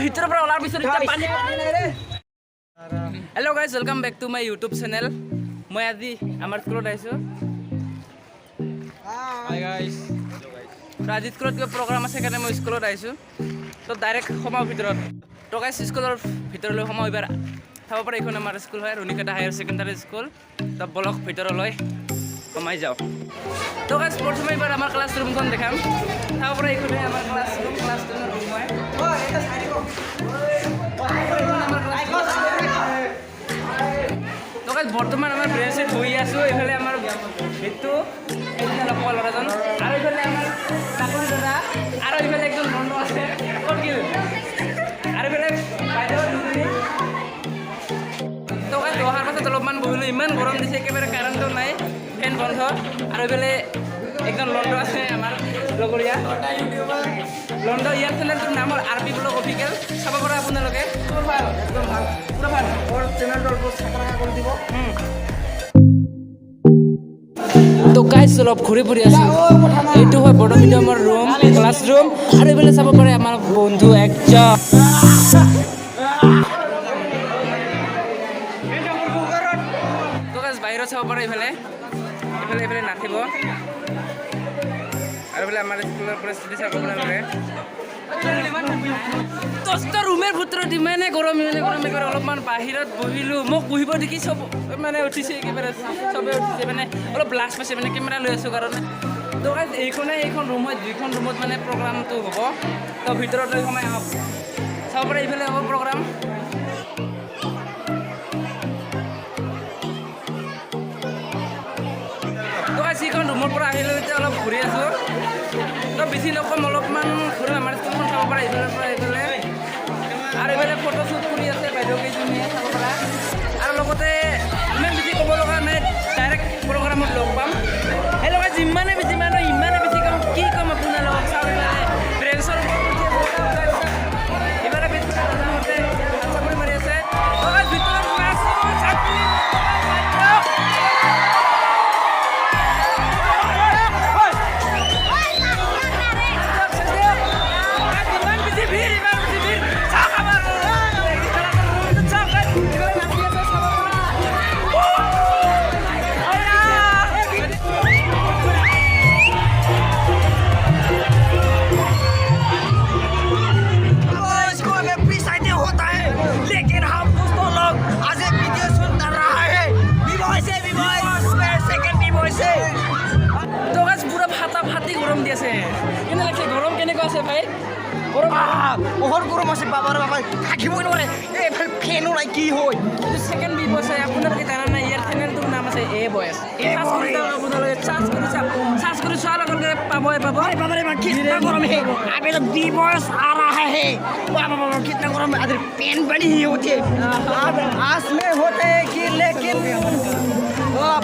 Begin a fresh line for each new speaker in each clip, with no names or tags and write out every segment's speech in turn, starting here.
ভিতৰৰ পৰা ওলাৰ পিছত এতিয়া পানী hello' guys welcome back to my YouTube channel মই আজি আমাৰ স্কুলত আহিছোঁ হাই গাইজ তো আজি স্কুলত কিবা প্ৰগ্ৰাম আছে কাৰণে মই স্কুলত আহিছোঁ তো ডাইৰেক্ট সোমাওঁ ভিতৰত তো গাইজ স্কুলৰ ভিতৰলৈ সোমাওঁ এইবাৰ চাব পাৰে এইখন আমাৰ স্কুল হয় ৰুণিকাটা হায়াৰ ছেকেণ্ডাৰী স্কুল তো বলক ভিতৰলৈ সোমাই যাওঁ তো গাইজ প্ৰথমে এইবাৰ আমাৰ ক্লাছ ৰুমখন দেখাম চাব পাৰে এইখনে আমাৰ ক্লাছ ৰুমৰ ৰুম হয় তো গাইজ বৰ্তমান আমাৰ ব্ৰেঞ্চত বহি আছোঁ এইফালে আমাৰ ভিতটো এইফালে লগৰ ল'ৰাজন আৰু এইফালে আমাৰ চাকৰি দাদা আৰু এইফালে একজন বন্ধু আছে ক'ত কি আৰু এইফালে বাইদেউ দুজনী তো গাইজ অহাৰ পাছত অলপমান বহিলোঁ ইমান গৰম দিছে একেবাৰে কাৰেণ্টটো নাই ফেন বন্ধ আৰু এইফালে একজন লণ্ড আছে আমাৰ লগৰীয়া লণ্ড ইয়াৰ চেনেলটোৰ নাম হ'ল আৰ পি ব্লগ অফিচিয়েল চাব পাৰে আপোনালোকে ভাল একদম ভাল পুৰা ভাল মোৰ চেনেলটো অলপ চাকৰা কৰি দিব তো গাইজ অলপ ঘূৰি ফুৰি আছোঁ এইটো হয় বড়ো মিডিয়ামৰ ৰুম ক্লাছ ৰুম আৰু এইফালে চাব পাৰে আমাৰ বন্ধু একজন তো গাইজ বাহিৰত চাব পাৰে এইফালে নাথিব আৰু বোলে আমাৰ স্কুলৰ পৰিস্থিতি চাব আপোনালোকে দহটা ৰুমেৰ ভিতৰত ইমানে গৰম কৰে অলপমান বাহিৰত বহিলোঁ মোক বহিব দেখি চব মানে উঠিছে একেবাৰে চবে উঠিছে মানে অলপ লাজ পাইছে মানে কেমেৰা লৈ আছোঁ কাৰণে তো এইখন ৰুম হয় দুইখন ৰুমত মানে প্ৰগ্ৰামটো হ'ব তো ভিতৰত লৈ সোমাই আহক চাব পাৰে এইফালে হ'ব প্ৰগ্ৰাম যিখন ৰুমৰ পৰা আহিলোঁ এতিয়া অলপ ঘূৰি আছোঁ তো বেছি নকম অলপমান ঘূৰিম আমাৰ স্কুলখন চাব পাৰে এইফালৰ পৰা এইফালে আৰু এইফালে ফটো শ্বুট কৰি আছে বাইদেউ কেইজনীয়ে চাব পৰা আৰু লগতে ইমান বেছি ক'ব লগা নাই ডাইৰেক্ট প্ৰগ্ৰামত লগ পাম সেই লগতে যিমানে বেছি মানুহ ইমানে বেছি কাম কি ক'ম আপোনালোকক চাওঁ এইফালে ব্ৰেঞ্চৰ এইফালে বেছি চাকৰি মাৰি আছে ভিতৰত গৰম দি আছে কেনে লাগিছে গৰম কেনেকুৱা আছে ভাই বহুত গৰম আছে বাবাৰ বাবা থাকিবই নোৱাৰে এইফালে ফেনো নাই কি হয় এইটো ছেকেণ্ড বি বছ হয় আপোনালোকে জানা নাই ইয়াৰ চেনেলটোৰ নাম আছে এ বয়েছ আপোনালোকে চাৰ্চ কৰি চোৱাৰ লগে লগে পাবই পাব कितना गरम है अभी तो बी बॉयज आ रहा है वाह वाह कितना गरम है अरे पेन बड़ी ही होती है आस में होते हैं कि लेकिन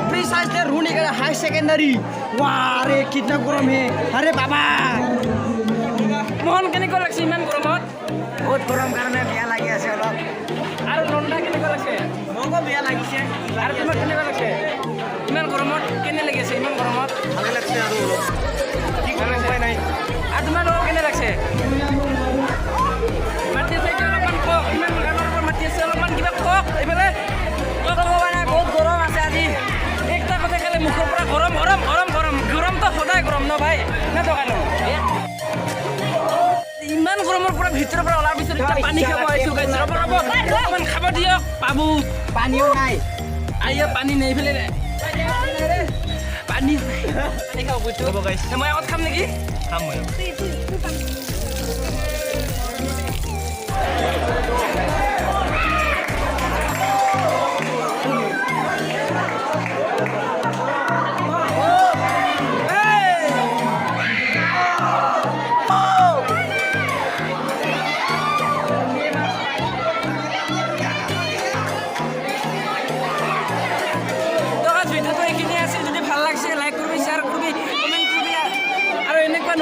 प्रीसाइज ৰুণিকাটা हाई सेकेंडरी वाह अरे कितना गरम है अरे बाबा मोहन केनेকুৱা লাগছে ইমান গৰমত বহুত গৰম কাৰণে বেয়া লাগি আছে অলপ আৰু লণ্ডা কেনেকুৱা লাগছে মোকো বেয়া লাগিছে আৰু তোমাক কেনেকুৱা লাগছে ইমান গৰমত কেনে লাগিছে ইমান গৰমত ভালে লাগছে আৰু অলপ কি কৰা উপায় নাই আৰু তোমাৰ কেনে লাগছে মাটি আছে অলপমান কওক ইমান গানৰ পৰা মাটি আছে অলপমান কিবা কওক এইফালে বহুত গৰম আছে আজি একটা কথা খালে মুখৰ পৰা গৰম গৰম গৰম গৰম গৰমটো সদায় গৰম ন ভাই না দোকানো ইমান গৰমৰ পৰা ভিতৰৰ পৰা ওলাৰ পিছত এতিয়া পানী খাব আহিছোঁ গাইছ ৰ'ব অকণমান খাব দিয়ক পাবো পানীও নাই আইয়া পানী নাই এইফালে পানী খাব বুজিছোঁ হ'ব গাইছ মই আগত খাম নেকি খাম মই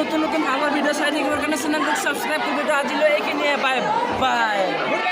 নতুন নতুন ভালৰ ভিডিঅ' চাই থাকিবৰ কাৰণে চেনেলটোক ছাবস্ক্ৰাইব কৰিব আজিলৈ এইখিনিয়ে বাই বাই